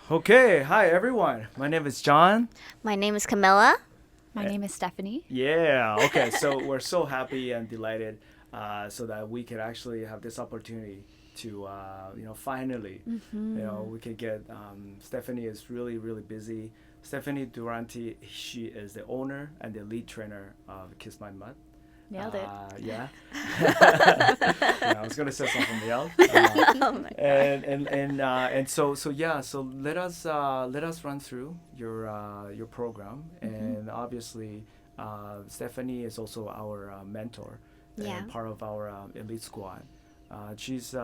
Okay, hi everyone. My name is John. My name is Camilla. My name is Stephanie. Yeah, okay, so we're so happy and delighted so that we could actually have this opportunity to, finally, we could get, Stephanie is really, really busy. Stephanie Durante, she is the owner and the lead trainer of Kiss My Mutt. Nailed it. Yeah. Yeah, I was gonna say something else. Oh my God. So let us run through your program, and obviously, Stephanie is also our mentor Yeah. and part of our elite squad. She's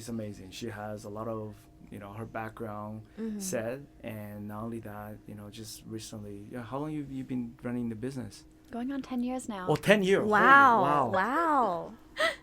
amazing. She has a lot of her background set, and not only that, just recently. Yeah, how long you been running the business? Going on 10 years now. Oh, 10 years. Wow. Holy, wow. Wow.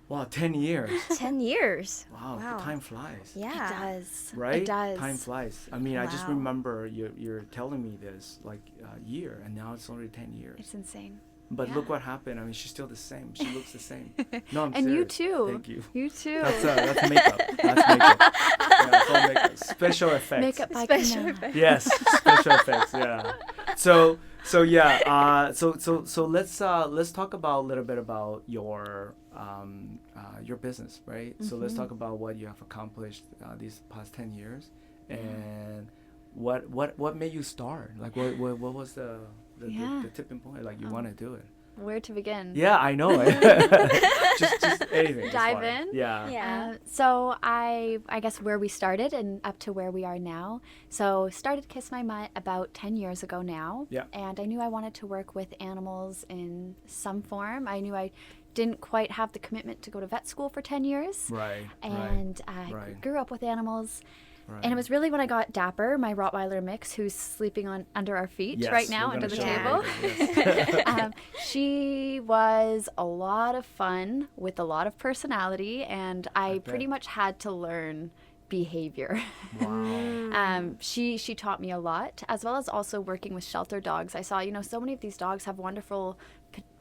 Wow, 10 years. 10 years. Wow, Wow. the time flies. Yeah. It does. Right? It does. Time flies. I mean, I just Wow. remember you're telling me this like a year, and now it's already 10 years. It's insane. But yeah. look what happened. I mean, she's still the same. She looks the same. No, I'm And you serious. too. Thank you. You too. That's makeup. That's makeup. Yeah, it's all makeup. Special effects. Makeup by Special Camilla. effects. Yes, special effects. Yeah. So yeah. So let's talk about a little bit about your business, right? So let's talk about what you have accomplished these past 10 years, and what made you start? Like what was the Yeah. the tipping point? Like you want to do it? Where to begin? Yeah, I know. just anything. is Dive fine. in? Yeah. Yeah. So I guess where we started and up to where we are now. So started Kiss My Mutt about 10 years ago now. Yeah. And I knew I wanted to work with animals in some form. I knew I didn't quite have the commitment to go to vet school for 10 years. Right. And I Right. grew up with animals. Right. And it was really when I got Dapper, my Rottweiler mix, who's sleeping on under our feet Yes, right now we're under gonna the show table. you later, yes. She was a lot of fun with a lot of personality, and I bet. pretty much had to learn behavior. Wow. She taught me a lot, as well as also working with shelter dogs. I saw, so many of these dogs have wonderful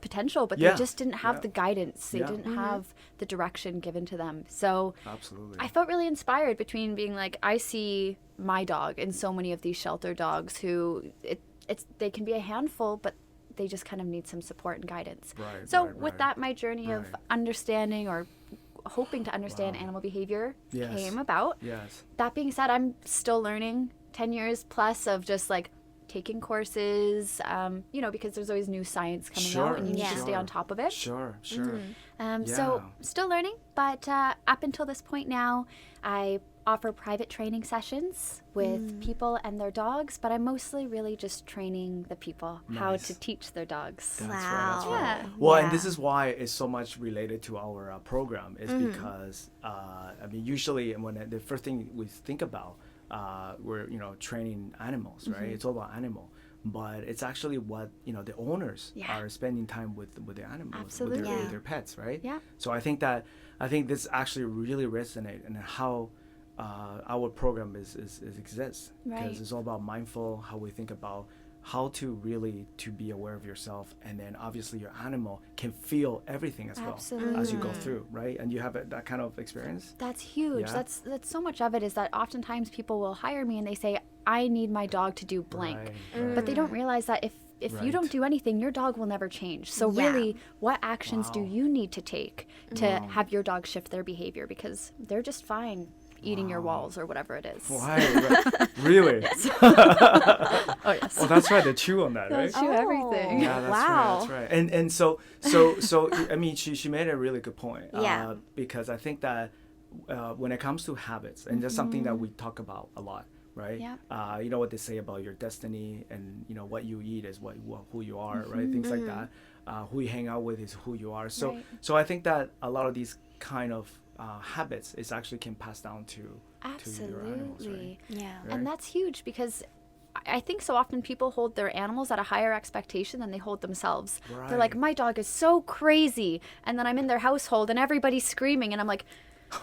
potential, but Yeah. they just didn't have Yeah. the guidance. They Yeah. didn't have the direction given to them. So Absolutely. I felt really inspired between being like, I see my dog and so many of these shelter dogs who they can be a handful, but they just kind of need some support and guidance. Right, So right, with right. that, my journey of Right. understanding or hoping to understand Wow. animal behavior Yes. came about. Yes. That being said, I'm still learning 10 years plus of just like taking courses, because there's always new science coming Sure, out and you need to sure. stay on top of it. Sure. Sure. So Yeah. still learning, but up until this point now, I offer private training sessions with people and their dogs, but I'm mostly really just training the people how Nice. to teach their dogs. That's right. That's Wow. right. Yeah. Well, and Yeah. this is why it's so much related to our program is because usually when the first thing we think about we're training animals, right? It's all about animal, but it's actually what the owners Yeah. are spending time with the animals, Absolutely. with Yeah. their pets, right? Yeah. So I think this actually really resonates and how our program is exists because Right. it's all about mindful how we think about how to really to be aware of yourself, and then obviously your animal can feel everything as well as you go through, right? And you have that kind of experience. That's huge. Yeah. That's so much of it is that oftentimes people will hire me and they say, I need my dog to do blank. Right, But they don't realize that if you don't Right. do anything, your dog will never change. So Yeah. really, what actions do Wow. you need to take to Wow. have your dog shift their behavior? Because they're just fine eating your Wow. walls or whatever it is. Right. Really? Oh, yes. Well, that's right. They chew on that, right? They'll chew everything. Yeah, that's Wow. right. That's right. And so I mean, she made a really good point. Yeah. Because I think that when it comes to habits, and that's something that we talk about a lot, right? Yeah. You know what they say about your destiny, and what you eat is who you are, right? Things like that. Who you hang out with is who you are. So Right. so I think that a lot of these kind of habits is actually can pass down to your animals, right? Absolutely. Yeah. Right. And that's huge because I think so often people hold their animals at a higher expectation than they hold themselves. They're like, Right. my dog is so crazy. And then I'm in their household and everybody's screaming. And I'm like,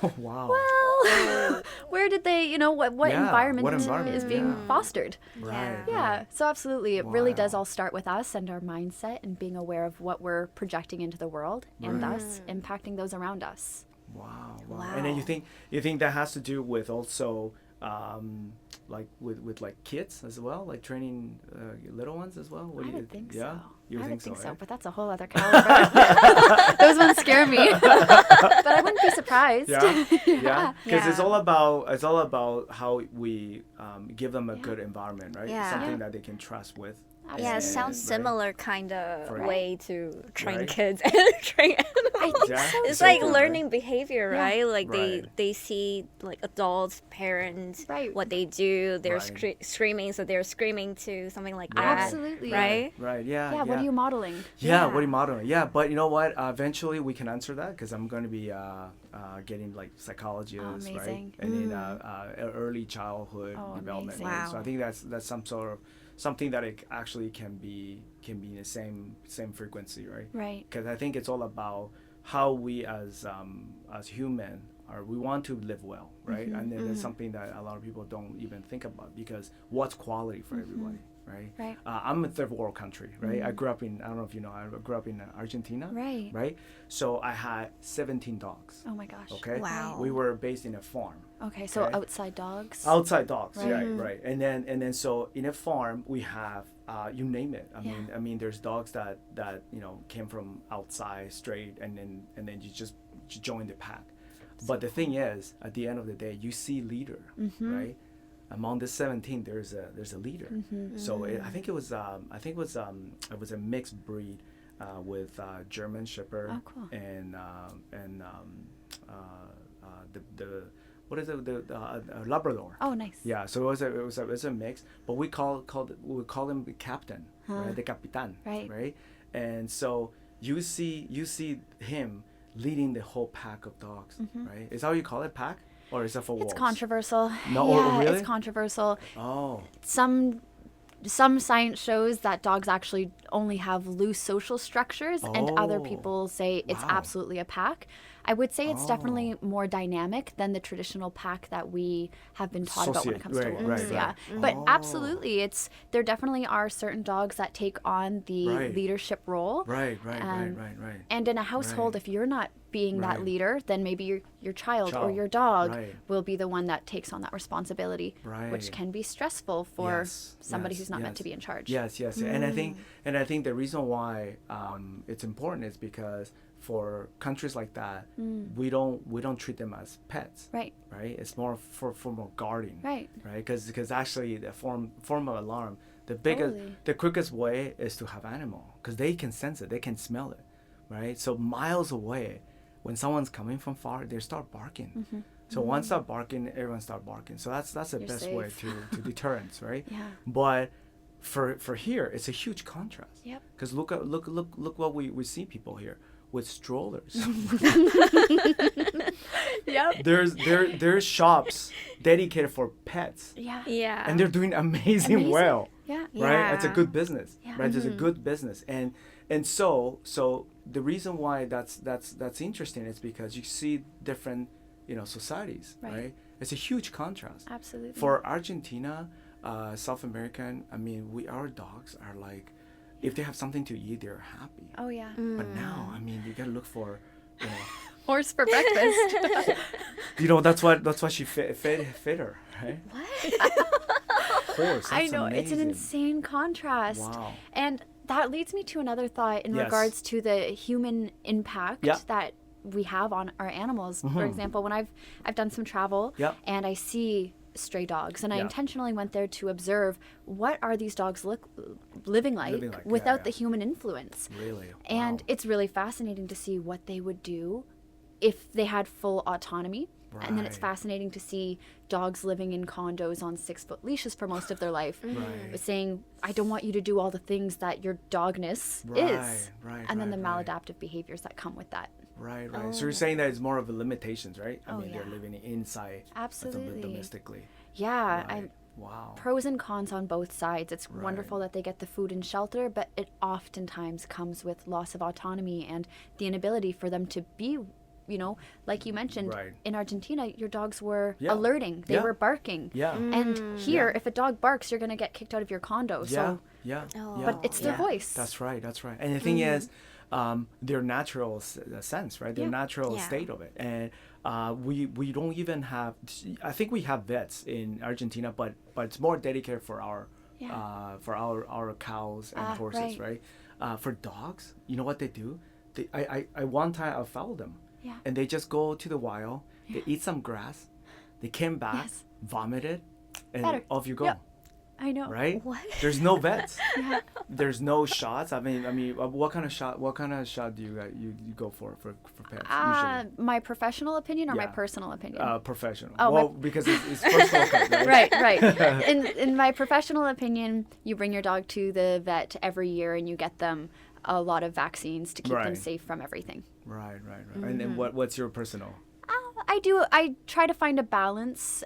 Oh, wow. well, where did they, what Yeah, environment, what environment, is being yeah. fostered? Right. Yeah. So absolutely. It really does Wow. all start with us and our mindset and being aware of what we're projecting into the world and Right. thus impacting those around us. Wow. Wow. And then you think that has to do with also like with like kids as well, like training little ones as well? What I do you would think yeah? so. You I would would think so, right? but that's a whole other caliber. Those ones scare me. But I wouldn't be surprised. Yeah, yeah, because it's Yeah. all about how we give them a Yeah. good environment, right? Yeah. Something Yeah. that they can trust with. Yeah, it Absolutely. sounds Right. similar kind of Right. way to train Right. kids and train animals. I think Yeah. so. It's So like good, right? learning behavior, Yeah. right? Like Right. they see like adults, parents, Right. what they do. They're Right. screaming, so they're screaming too, something like Right. that. Absolutely. Right? Right. Yeah. Yeah, what are you modeling? Yeah, what are you modeling? Yeah, but you know what? Eventually, we can answer that because I'm going to be getting like psychologists, right? amazing. And in early childhood Oh, development. amazing. Right? So Wow. I think that's some sort of something that it actually can be in the same frequency, right? Right. Because I think it's all about how we as human are. We want to live well, right? And then that's something that a lot of people don't even think about because what's quality for everybody, right? Right. I'm a third world country, right? I grew up in, I don't know if you know, I grew up in Argentina, Right. right? So I had 17 dogs, Oh my gosh. okay? Wow. We were based in a farm. Okay, so Okay. outside dogs. Outside dogs, Right. right. And then so in a farm we have you name it. I mean there's dogs that you know came from outside straight and then you just join the pack. But the thing is, at the end of the day, you see leader, right? Among the 17, there's a leader. So I think it was it was a mixed breed with German Shepherd Oh, cool. and the what is it the Labrador. Oh, nice. Yeah, so it was a mix, but we call him the captain, right? The capitan, Right. And so you see him leading the whole pack of dogs, right? Is that how you call it, pack, or is that for wolves? It's controversial. No, yeah, really? it's controversial. Oh, Some science shows that dogs actually only have loose social structures, and other Oh, people say it's wow. absolutely a pack. I would say it's Oh. definitely more dynamic than the traditional pack that we have been taught about when it comes to Right, wolves. right, Yeah, right. but Oh. absolutely, there definitely are certain dogs that take on the Right. leadership role. right. And in a household, Right. if you're not being that Right. leader, then maybe your child or Child, your dog right. will be the one that takes on that responsibility, Right. which can be stressful for Yes, somebody yes, who's not meant yes. to be in charge. Yes, and I think the reason why it's important is because for countries like that, we don't treat them as pets, Right. right? It's more for more guarding, Right. Because actually the form of alarm, Totally. the quickest way is to have animal because they can sense it, they can smell it, right? So miles away, when someone's coming from far, they start barking. So once start barking, everyone start barking. So that's the You're best way safe. to deterrence, right? Yeah. But for here, it's a huge contrast. Yep. Because look what we see people here with strollers. Yep. there's shops dedicated for pets, Yeah. Yeah. and they're doing amazing well, Yeah. right? It's a Yeah. good business, Yeah. right? It's a good business, and so the reason why that's interesting is because you see different societies, Right. right? It's a huge contrast. Absolutely. For Argentina, South American, I mean, our dogs are like, if they have something to eat, they're happy. Oh yeah. But now, I mean, you gotta look for, Horse for breakfast. that's why she fed her, right? Horse. I that's know, it's an amazing. insane contrast. Wow. And that leads me to another thought in Yes. regards to the human impact Yeah. that we have on our animals. For example, when I've done some travel Yeah. and I see stray dogs, and I Yeah. intentionally went there to observe what are these dogs living like Living like, yeah, without yeah. the human influence. Really. And Wow. it's really fascinating to see what they would do if they had full autonomy. And then it's Right. fascinating to see dogs living in condos on 6-foot leashes for most of their life, Right. saying, I don't want you to do all the things that your dogness is. Right, And then the right. maladaptive behaviors that come with that. Right. So you're saying that it's more of a limitations, right? I Oh, mean, they're yeah. living inside, Absolutely. domestically. Yeah. Right. Wow. Pros and cons on both sides. It's wonderful that they get the food and shelter, but it oftentimes comes with loss of autonomy and the inability for them to be, like you mentioned, Right. in Argentina, your dogs were Yeah. alerting. They Yeah. were barking. Yeah. And here, if a dog barks, you're going to get kicked out of your condo. Yeah. So Yeah. Oh. Yeah. But it's their Yeah. voice. That's right. That's right. And the thing is, their natural sense, right? Their Yeah. natural Yeah. state of it. And we don't even have. I think we have vets in Argentina, but it's more dedicated for our Yeah. for our cows and horses, right? For dogs, you know what they do? I one time I followed them, Yeah. and they just go to the wild. They eat some grass. They came back, Yes. vomited, and Better. off you go. Yep. I know. Right? What? There's no vets. Yeah. There's no shots. I mean, what kind of shot? What kind of shot do you go for pets usually? My professional opinion or my Yeah. personal opinion? Professional. Oh, well, because it's first world cup, right? Right, right. In my professional opinion, you bring your dog to the vet every year and you get them a lot of vaccines to keep them Right. safe from everything. Right. And then what's your personal? I try to find a balance.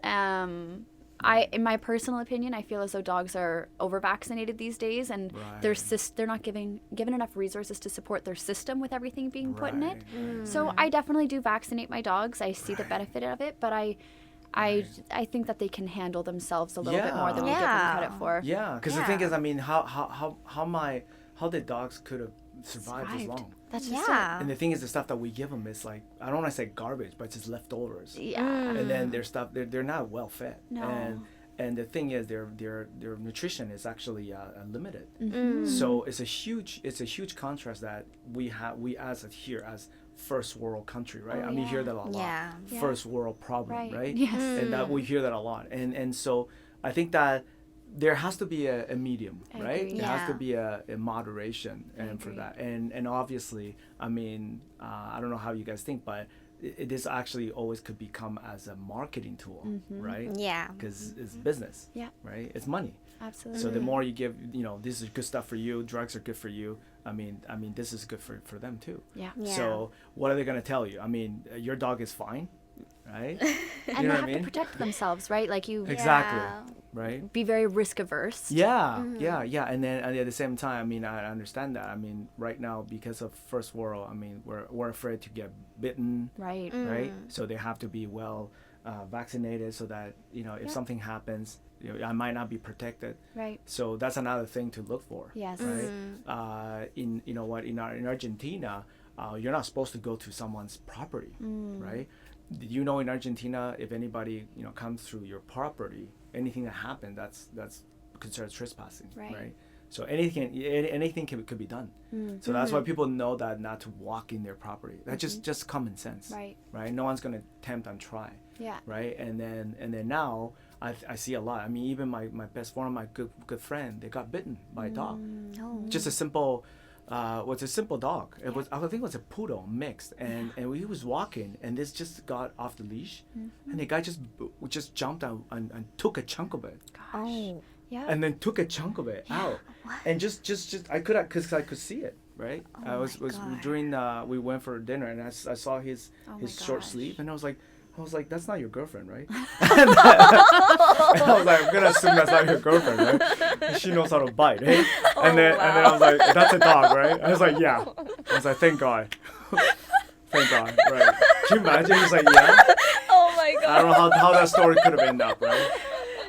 In my personal opinion, I feel as though dogs are over vaccinated these days, and Right. they're not given enough resources to support their system with everything being put in it. Right. So I definitely do vaccinate my dogs. I see the benefit of it, but I think that they can handle themselves a little bit more than we give them Yeah. credit for. Yeah, because the thing Yeah. is, I mean, how the dogs could have survived this long. That's just Yeah. And the thing is, the stuff that we give them is like, I don't want to say garbage, but it's just leftovers. it. Yeah. And then their stuff, they're not well fed. No. And the thing is, their nutrition is actually limited. Mm-hmm. So it's a huge contrast that we as here as first world country, right? Oh, I mean, you hear yeah. that a lot. Yeah. Yeah. First world problem, Right. right? Yes. And that we hear that a lot. And so I think that there has to be a medium, I right? agree. There has to Yeah. be a moderation and for agree. that. And obviously, I mean, I don't know how you guys think, but this actually always could become as a marketing tool, right? Yeah. Because it's business, Yeah. right? It's money. Absolutely. So the more you give, this is good stuff for you. Drugs are good for you. I mean, this is good for them too. Yeah. Yeah. So what are they gonna tell you? I mean, your dog is fine, right? And you they know what I have to mean? protect themselves, right? Like you Exactly. Yeah. Right. be very risk averse. Yeah, yeah. And then at the same time, I mean, I understand that. I mean, right now because of first world, I mean, we're afraid to get bitten, Right. right? So they have to be well vaccinated so that if something happens, I might not be protected. Right. So that's another thing to look for. Yes. Right. In Argentina, you're not supposed to go to someone's property, right? Did you know in Argentina, if anybody comes through your property, anything that happened, that's considered trespassing, Right. So anything could be done. So that's why people know that not to walk in their property. That's just common sense, Right. No one's gonna tempt and try, Yeah. right? And then now I see a lot. I mean, even my one of my good friend, they got bitten by a dog. Oh. Just a simple. Was a simple dog. It was, I think it was a poodle mixed, and he was walking, and this just got off the leash, and the guy just jumped out and took a chunk of it, Gosh. Oh. Yeah. and then took a chunk of it out, and just I could see it, right? I was God. during we went for dinner, and I saw his Oh my short gosh. sleeve, and I was like, that's not your girlfriend, right? And I was like, I'm gonna assume that's not your girlfriend, right? And she knows how to bite, right? And then I was like, that's a dog, right? I was like, yeah. I was like, thank God. Thank God, right? Can you imagine? He's like, yeah. Oh my God. I don't know how that story could have ended up, right?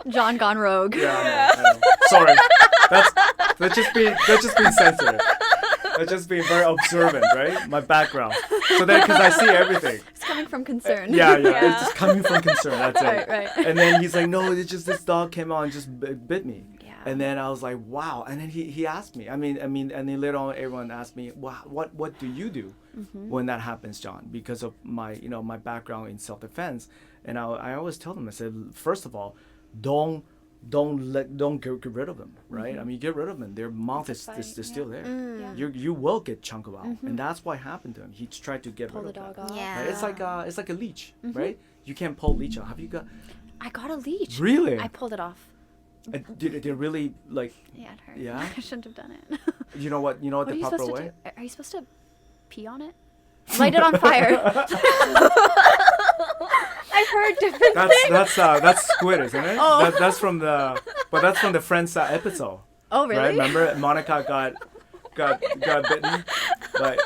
John gone rogue. Yeah, I know. Sorry. That's just being sensitive. That's just being very observant, right? My background. So then, because I see everything. It's coming from concern. Yeah. Yeah. It's just coming from concern. That's it. Right. And then he's like, no, it's just this dog came out and just bit me. Yeah. And then I was like, wow. And then he asked me. I mean, and then later on, everyone asked me, well, what do you do when that happens, John? Because of my my background in self-defense. And I always tell them, I said, first of all, don't get rid of them, right? I mean, get rid of them. Their mouth is still there. Yeah. You will get chunk out, and that's what happened to him. He tried to get Pull rid the of dog that. off. Yeah. Right? It's like a leech, right? You can't pull leech out. Have you got? I got a leech. Really? I pulled it off. Did it really like? Yeah, it hurt. Yeah? I shouldn't have done it. You know what? What are The you proper supposed way. to do? Are you supposed to pee on it? Light it on fire. I've heard different things. That's squid, isn't it? Oh. That's from the Friends episode. Oh, really? Right? Remember, Monica got bitten,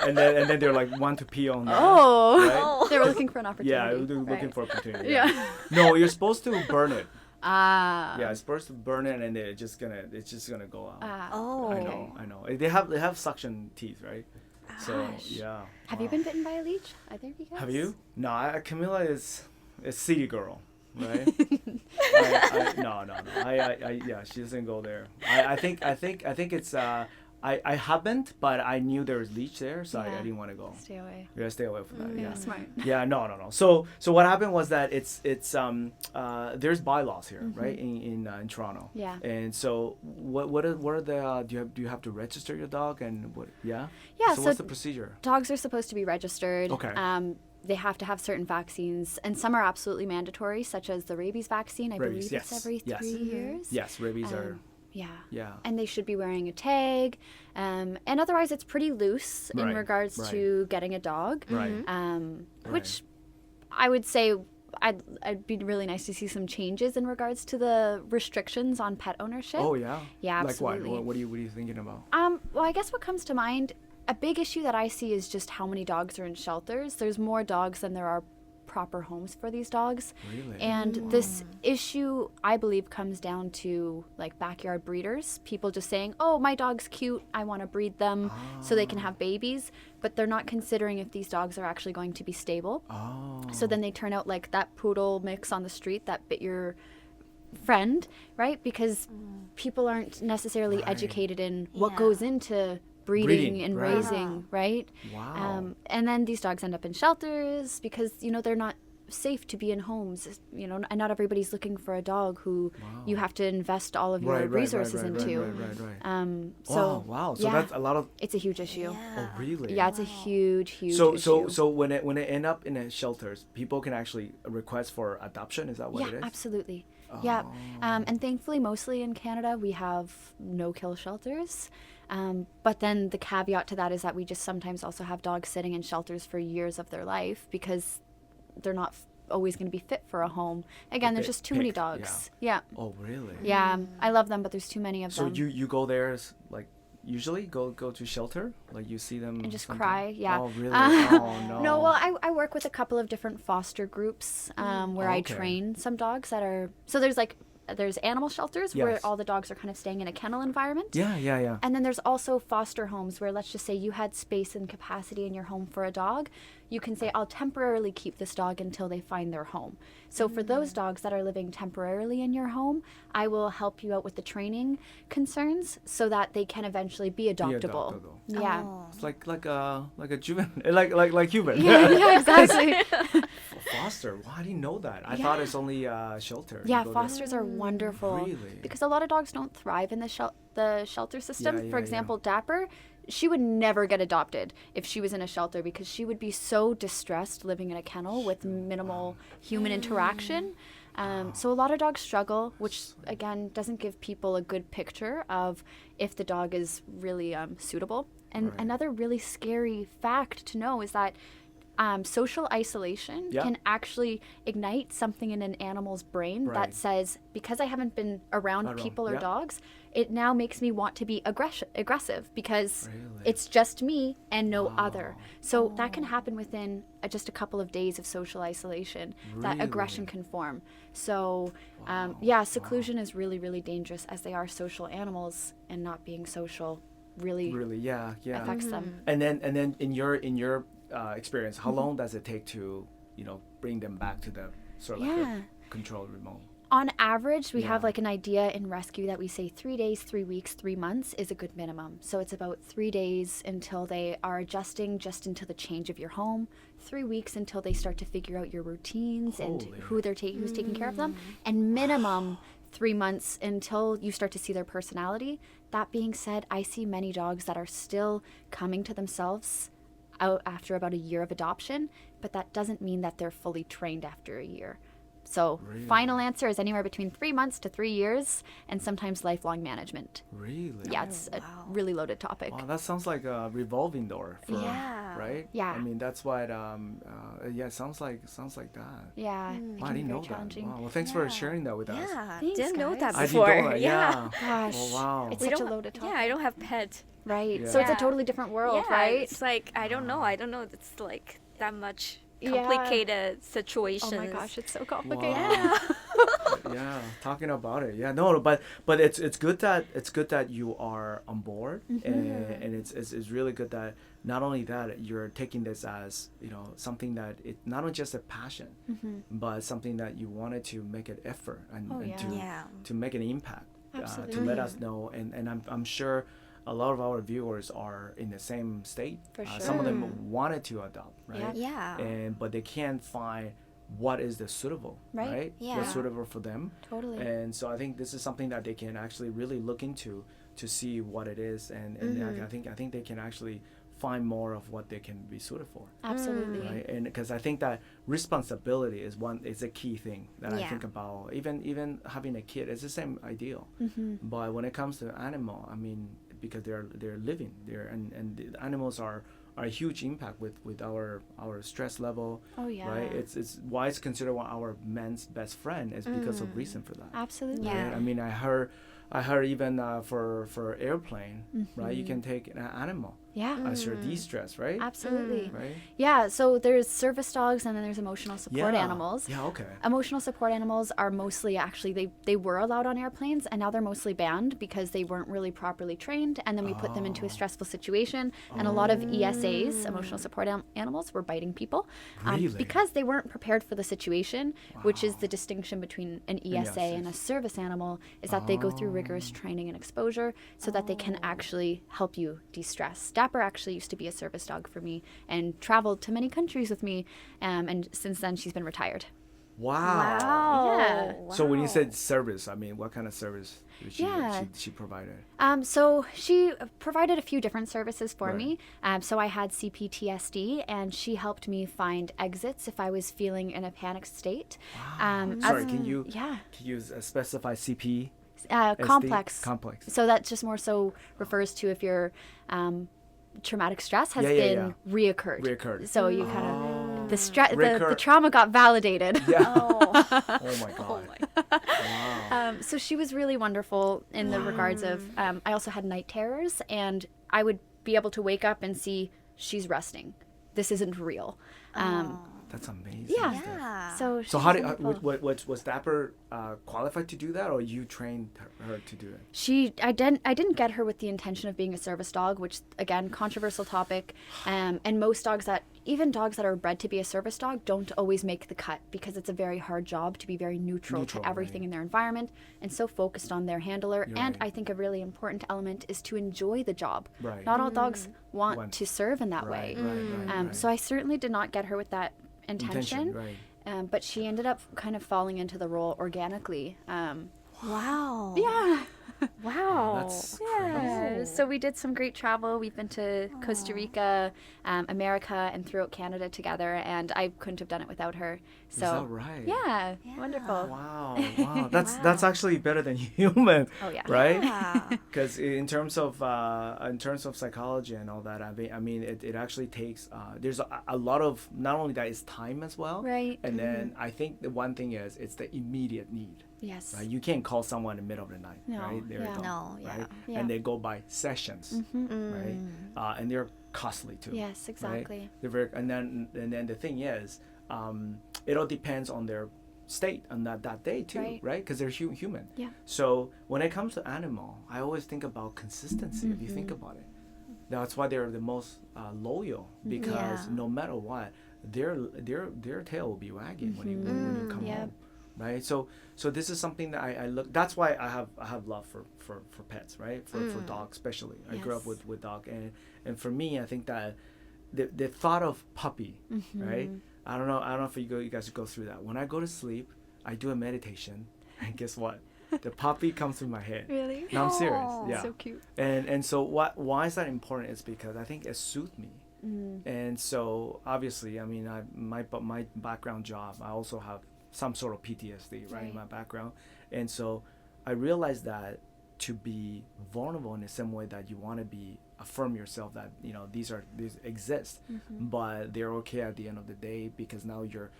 and then they're like want to pee on that. Oh. Right? They were looking for an opportunity. Yeah, they're looking Right. for opportunity. Yeah. No, you're supposed to burn it. Ah. Yeah, it's supposed to burn it, and it's just gonna go out. Oh. I know. They have suction teeth, right? So Gosh. yeah. Have you Wow. been bitten by a leech? Either of you guys? Have you? No, Camilla is city girl, right? No. Yeah, she doesn't go there. I think it's I haven't, but I knew there was leech there, so I Yeah. didn't want to go. Stay away. Yeah, stay away from that. Yeah. Smart. Yeah, no. So what happened was that it's there's bylaws here, right, in Toronto. Yeah. And so what are the do you have to register your dog, and what? Yeah. Yeah, So so what's the procedure? Dogs are supposed to be registered. Okay. They have to have certain vaccines, and some are absolutely mandatory, such as the rabies vaccine. I Rabies, believe yes, it's every yes. 3 years. Yes, rabies are. Yeah. Yeah. And they should be wearing a tag. And otherwise, it's pretty loose in Right, regards right. to getting a dog. Right. Which I would say I'd be really nice to see some changes in regards to the restrictions on pet ownership. Oh yeah. Yeah, Like absolutely. what are you thinking about? Well, I guess what comes to mind, a big issue that I see is just how many dogs are in shelters. There's more dogs than there are proper homes for these dogs. Really? And this issue, I believe, comes down to like backyard breeders. People just saying, oh, my dog's cute, I want to breed them so they can have babies. But they're not considering if these dogs are actually going to be stable. Oh. So then they turn out like that poodle mix on the street that bit your friend, right? Because people aren't necessarily Right. educated in what Yeah. goes into breeding Breeding, and right. raising, right? Wow. And then these dogs end up in shelters because, they're not safe to be in homes, and not everybody's looking for a dog who you have to invest all of your resources into. Right. So wow. So yeah, that's a lot of. it's a huge issue. Oh, really? Yeah, it's a huge So issue. when it end up in the shelters, people can actually request for adoption. Is that what it is? Absolutely. Yeah. And thankfully, mostly in Canada, we have no-kill shelters. But then the caveat to that is that we just sometimes also have dogs sitting in shelters for years of their life because they're not always going to be fit for a home. Again, there's just too many dogs. Yeah. Oh, really? Yeah. I love them, but there's too many of So them. you go there like usually go to shelter, like you see them And just sometime? cry, yeah. Oh, really? Oh, no. No, well, I work with a couple of different foster groups where I Okay. train some dogs that are... So there's animal shelters where Yes. all the dogs are kind of staying in a kennel environment. Yeah. And then there's also foster homes where, let's just say you had space and capacity in your home for a dog. You can say, I'll temporarily keep this dog until they find their home. So for those dogs that are living temporarily in your home, I will help you out with the training concerns so that they can eventually be adoptable. adoptable. Yeah. Oh. It's like a juvenile, like human. Yeah, exactly. Foster. Well, I didn't know that. I thought it's only shelter. You Yeah, go there. fosters are wonderful. Really? Because a lot of dogs don't thrive in the shelter system. Yeah, For yeah. example, Dapper, she would never get adopted if she was in a shelter because she would be so distressed living in a kennel with minimal human interaction. So a lot of dogs struggle, which again doesn't give people a good picture of if the dog is really suitable. And Right. another really scary fact to know is that social isolation Yeah. can actually ignite something in an animal's brain Right. that says, because I haven't been around Around, people or yeah. dogs, it now makes me want to be aggressive because Really? it's just me and no other. So that can happen within just a couple of days of social isolation. That aggression Really? can form. So yeah, seclusion is really, really dangerous as they are social animals, and not being social really Really? Yeah. affects them. And then in your experience, how long does it take to bring them back to the sort of like Yeah. a controlled remote? On average, we have Yeah. like an idea in rescue that we say 3 days, 3 weeks, 3 months is a good minimum. So it's about 3 days until they are adjusting just into the change of your home, 3 weeks until they start to figure out your routines and Holy. who's taking care of them, and minimum 3 months until you start to see their personality. That being said, I see many dogs that are still coming to themselves out after about a year of adoption, but that doesn't mean that they're fully trained after a year. So Really? final answer is anywhere between 3 months to 3 years, and sometimes lifelong management. Really? Yeah, it's a wow. really loaded topic. Wow, that sounds like a revolving door. For, Yeah. Right? Yeah. I mean, that's what. Yeah, it sounds like that. Yeah, it Wow, I can be didn't know very challenging. that. Wow. Well, thanks for sharing that with us. Yeah, Thanks, didn't know that guys. I before. didn't know that. Yeah. Gosh, Oh, wow. it's We such a don't- loaded topic. Yeah, I don't have pet. Right. Yeah. So it's a Yeah. totally different world, Yeah, right? it's like I don't know. It's like that much complicated Oh situations. my gosh, it's so complicated. Wow. Yeah, talking about it. Yeah, no, but it's good that you are on board, and it's really good that not only that you're taking this as something that it not only just a passion, but something that you wanted to make an effort and, Oh, and yeah. to Yeah. to make an impact, to Absolutely. let us know, and I'm sure a lot of our viewers are in the same state. For Some of sure. them wanted to adopt, right? Yeah. Yeah. But they can't find what is the suitable, Right. right? Yeah. What's suitable for them. Totally. And so I think this is something that they can actually really look into to see what it is, and I think they can actually find more of what they can be suited for, Absolutely. right? And because I think that responsibility is a key thing that I Yeah. think about. Even having a kid, it's the same ideal. But when it comes to animal, I mean, because they're living there, and the animals are a huge impact with our stress level. Oh, yeah. Right. It's why it's considered our man's best friend is because of reason for that. Absolutely. Yeah. Right? I mean, I heard even for airplane, right? You can take an animal Yeah. as your de-stress, right? Absolutely. Right. Yeah, so there's service dogs and then there's emotional support animals. Yeah. Okay. Emotional support animals are mostly actually they were allowed on airplanes and now they're mostly banned because they weren't really properly trained, and then we put them into a stressful situation, and a lot of ESAs, emotional support animals, were biting people Really? because they weren't prepared for the situation, which is the distinction between an ESA and a service animal, is that they go through rigorous training and exposure so that they can actually help you de-stress. Dapper actually used to be a service dog for me and traveled to many countries with me, and since then she's been retired. Wow. Yeah. So when you Wow. said service, I mean, what kind of service did Yeah. she provided? So she provided a few different services for Right. me. So I had CPTSD, and she helped me find exits if I was feeling in a panicked state. Sorry, can you Yeah. specify CP? Complex. Complex. So that just more so refers to if your traumatic stress has been reoccurred. Reoccurred. So you kind of the stress, the Recur- trauma got validated. Yeah. Oh. Oh my god. Wow. So she was really wonderful in the regards of. I also had night terrors, and I would be able to wake up and see she's resting. This isn't real. That's amazing. Yeah. Yeah. So So she how was did wonderful. was Dapper qualified to do that, or you trained her to do it? I didn't get her with the intention of being a service dog, which again, controversial topic. And most dogs even dogs that are bred to be a service dog don't always make the cut because it's a very hard job to be very neutral to everything right. in their environment and so focused on their handler. You're And right. I think a really important element is to enjoy the job. Right. Not all dogs want Want- to serve in that Right, way. right. So I certainly did not get her with that intention. Right. But she ended up kind of falling into the role organically. Wow. Yeah. Wow. That's Yeah. Cool. So we did some great travel. We've been to Costa Rica, America, and throughout Canada together, and I couldn't have done it without her. So Is that right? yeah, wonderful. Wow. Wow. That's actually better than human. Oh yeah. Right. Yeah. Because in terms of psychology and all that, I mean, it actually takes there's a lot of, not only that, it's time as well. Right. And then I think the one thing is it's the immediate need. Yes. Right. You can't call someone in the middle of the night. No, Right. There yeah. you go. No, yeah. Right. Yeah. And they go by sessions. Right. And they're costly too. Yes, exactly. Right? They're very, and then the thing is, it all depends on their state on that day too, right? Because they're human. Yeah. So when it comes to animal, I always think about consistency. If you think about it, that's why they're the most loyal, because Yeah. no matter what, their tail will be wagging when you come Yep. home, right? So this is something that I look. That's why I have love for pets, right? For dogs especially. I grew up Yes. with dog, and for me, I think that the thought of puppy, right? I don't know if you guys go through that. When I go to sleep, I do a meditation, and guess what? The puppy comes through my head. Really? No, I'm serious. Aw. Yeah. So cute. And so why is that important? Is because I think it soothes me. And so obviously, I mean, my background job, I also have some sort of PTSD, right, in my background, and so I realized that to be vulnerable in the same way that you want to be, affirm yourself that these exist, but they're okay at the end of the day, because now you're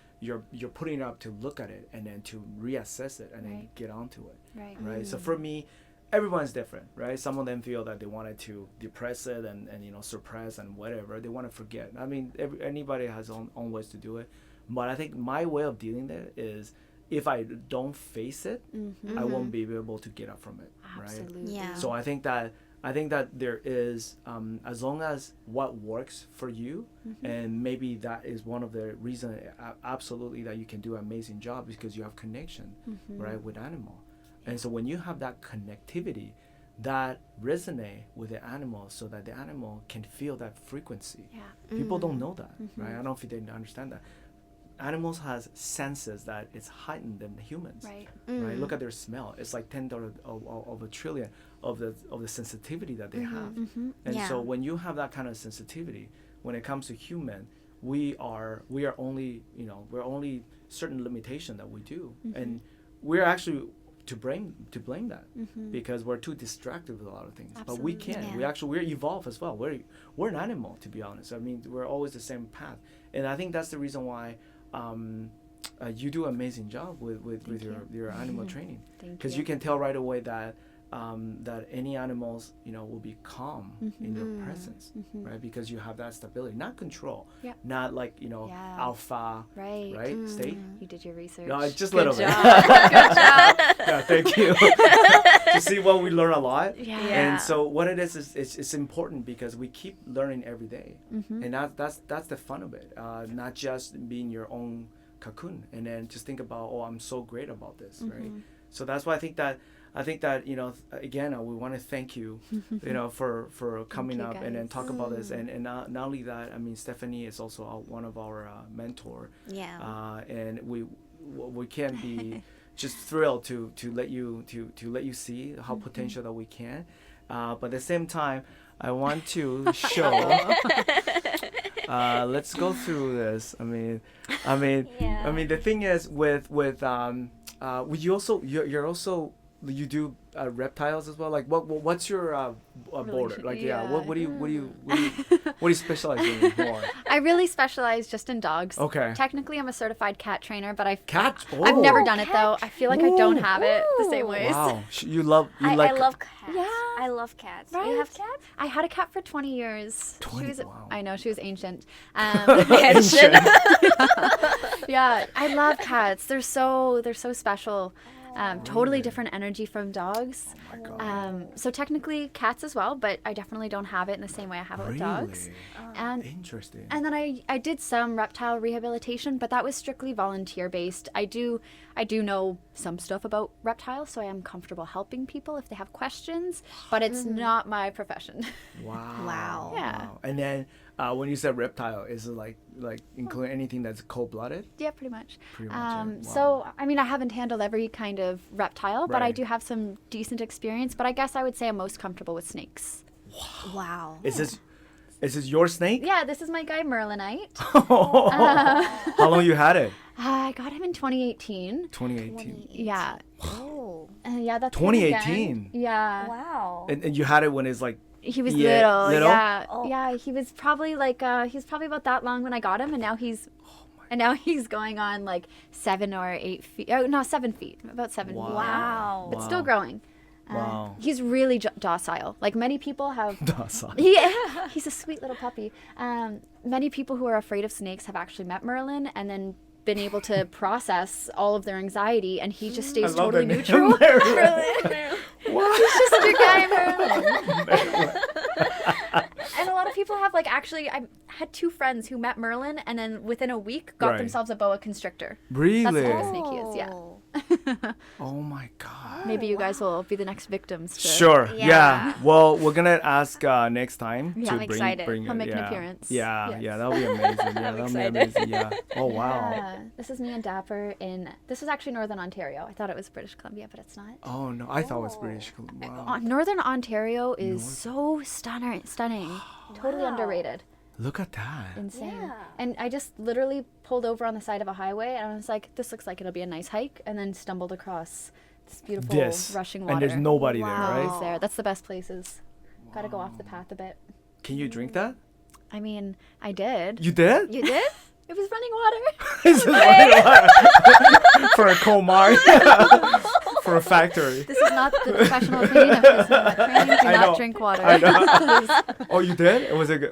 putting it up to look at it and then to reassess it and then get onto it. Right. Right. So for me, everyone's different, right? Some of them feel that they wanted to depress it and suppress and whatever. They want to forget. I mean, anybody has own ways to do it. But I think my way of dealing with it is if I don't face it, I won't be able to get up from it, Absolutely. right? Yeah. So I think that there is, as long as what works for you, and maybe that is one of the reasons absolutely that you can do an amazing job, because you have connection, right, with animal. And so when you have that connectivity, that resonate with the animal so that the animal can feel that frequency. Yeah. People don't know that, right? I don't know if they understand that. Animals has senses that it's heightened than humans. Right. Right? Look at their smell. It's like 10 of a trillion of the sensitivity that they have. And so when you have that kind of sensitivity, when it comes to human, we are only, we're only certain limitation that we do. And we're actually to blame that because we're too distracted with a lot of things. Absolutely. But we can. Yeah. We're evolved as well. We're an animal, to be honest. I mean, we're always the same path. And I think that's the reason why you do an amazing job with your animal training, because you can tell right away that any animals will be calm in your presence, right? Because you have that stability, not control, not like alpha, right? State. You did your research. No, it's just a little bit. Good job. Yeah, thank you. To see what we learn a lot. Yeah. And so what it is it's important because we keep learning every day, and that's the fun of it. Not just being your own cocoon, and then just think about, oh, I'm so great about this, right? So that's why I think that again, we want to thank you, for coming up and then talk about this, and not only that, I mean, Stephanie is also one of our mentor. Yeah. And we can be just thrilled to let you see how potential that we can, but at the same time, I want to show. Let's go through this. I mean, the thing is with you do reptiles as well. Like what's your border? Like what do you specialize in more? I really specialize just in dogs. Okay. Technically, I'm a certified cat trainer, but I've Oh. never done it though. I feel like I don't have it the same ways. Wow, you like I love cats. Yeah. I love cats. Right? You have cats? I had a cat for 20 years. 20, She was, wow. I know, she was ancient. Ancient. Yeah, I love cats. They're so special. Totally different energy from dogs. Oh my God. So technically cats as well, but I definitely don't have it in the same way I have it with dogs. And Interesting. and then I did some reptile rehabilitation, but that was strictly volunteer based. I do know some stuff about reptiles, so I am comfortable helping people if they have questions, but it's not my profession. Wow. Yeah. Wow. And then when you said reptile, is it like include anything that's cold-blooded? Yeah, pretty much. Pretty much, yeah. Wow. So, I mean, I haven't handled every kind of reptile, but I Right. do have some decent experience. But I guess I would say I'm most comfortable with snakes. Wow. Is this your snake? Yeah, this is my guy Merlinite. How long you had it? I got him in 2018. 2018. Yeah. Oh. Yeah, that's him again. 2018. Yeah. Wow. And you had it when it's like He was Yeah, little. little? Yeah. Oh. Yeah, he was probably like he was probably about that long when I got him, and now he's going on like 7 or 8 feet. Oh no, 7 feet. About 7 feet. Wow. But still growing. Wow. He's really docile. Like many people have. Docile. Yeah, he's a sweet little puppy. Many people who are afraid of snakes have actually met Merlin and then been able to process all of their anxiety, and he just stays totally neutral. He's just your guy, Merlin. And a lot of people have I had 2 friends who met Merlin and then within a week got Right. themselves a boa constrictor. Really? That's the type of snake he is. Yeah. Oh my God. Maybe you guys will be the next victims. To, Sure. Yeah. Yeah. Well, we're gonna ask next time Yeah, to I'm bring excited. bring He'll it. make an Yeah. appearance. Yeah. Yes. Yeah. That'll be amazing. Yeah. That'll be excited. amazing. Yeah. Oh wow. This is me and Dapper this was actually Northern Ontario. I thought it was British Columbia, but it's not. Oh no, I thought it was British. Wow. Northern Ontario is so stunning. Totally Wow. underrated. Look at that. Insane. Yeah. And I just literally pulled over on the side of a highway and I was like, this looks like it'll be a nice hike, and then stumbled across this beautiful rushing water. And there's nobody there, Wow. right? Nobody's there. That's the best places. Gotta go off the path a bit. Can you drink that? I mean, I did. You did? You did? It was running water. This is running water. For a cold mine. for a factory. This is not the professional opinion of Kiss My Mutt-Part. Do I know. not drink water. I know. Oh, you did? Was it